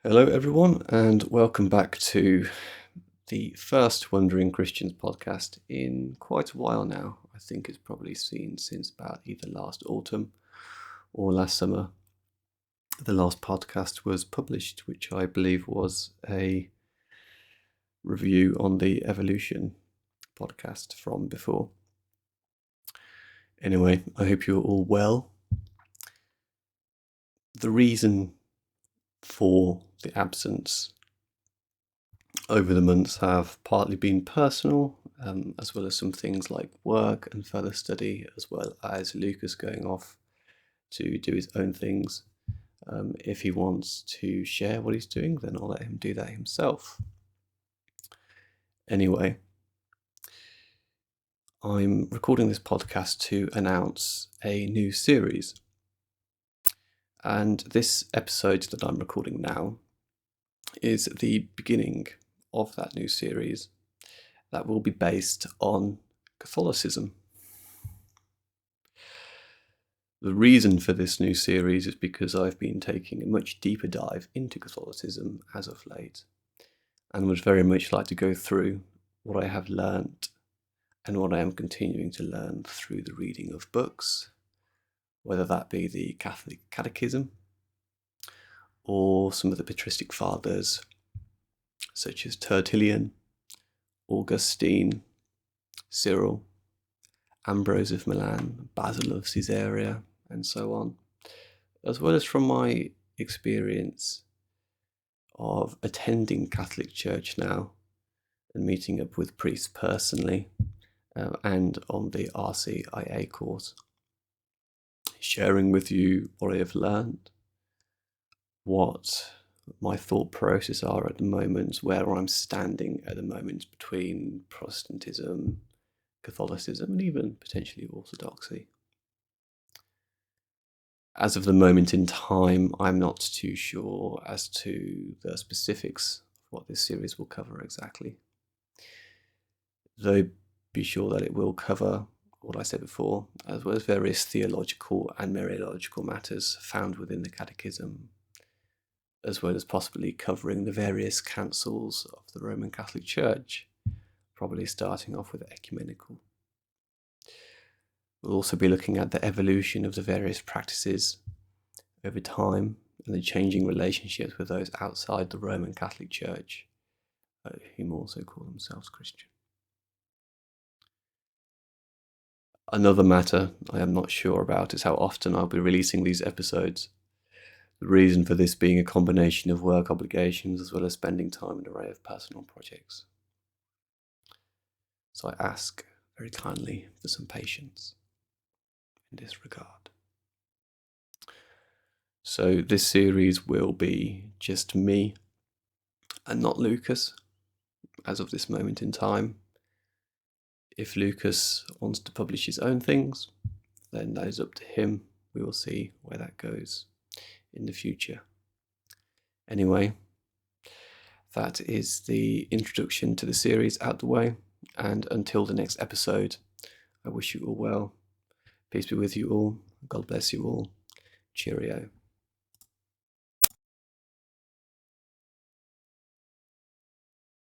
Hello, everyone, and welcome back to the first Wondering Christians podcast in quite a while now. I think it's probably seen since about either last autumn or last summer. The last podcast was published, which I believe was a review on the Evolution podcast from before. Anyway, I hope you're all well. The reason for the absence over the months have partly been personal, as well as some things like work and further study, as well as Lucas going off to do his own things. If he wants to share what he's doing, then I'll let him do that himself. Anyway, I'm recording this podcast to announce a new series. And this episode that I'm recording now is the beginning of that new series that will be based on Catholicism. The reason for this new series is because I've been taking a much deeper dive into Catholicism as of late, and would very much like to go through what I have learnt and what I am continuing to learn through the reading of books, whether that be the Catholic Catechism or some of the patristic fathers such as Tertullian, Augustine, Cyril, Ambrose of Milan, Basil of Caesarea, and so on, as well as from my experience of attending Catholic Church now and meeting up with priests personally and on the RCIA course, sharing with you what I have learned, what my thought process are at the moment, where I'm standing at the moment between Protestantism, Catholicism, and even potentially Orthodoxy. As of the moment in time, I'm not too sure as to the specifics of what this series will cover exactly. Though be sure that it will cover what I said before, as well as various theological and Mariological matters found within the Catechism, as well as possibly covering the various councils of the Roman Catholic Church, probably starting off with ecumenical. We'll also be looking at the evolution of the various practices over time and the changing relationships with those outside the Roman Catholic Church, whom also call themselves Christian. Another matter I am not sure about is how often I'll be releasing these episodes. The reason for this being a combination of work obligations as well as spending time in an array of personal projects. So I ask very kindly for some patience in this regard. So this series will be just me and not Lucas as of this moment in time. If Lucas wants to publish his own things, then that is up to him. We will see where that goes in the future. Anyway, that is the introduction to the series out the way, and until the next episode, I wish you all well. Peace be with you all. God bless you all. Cheerio.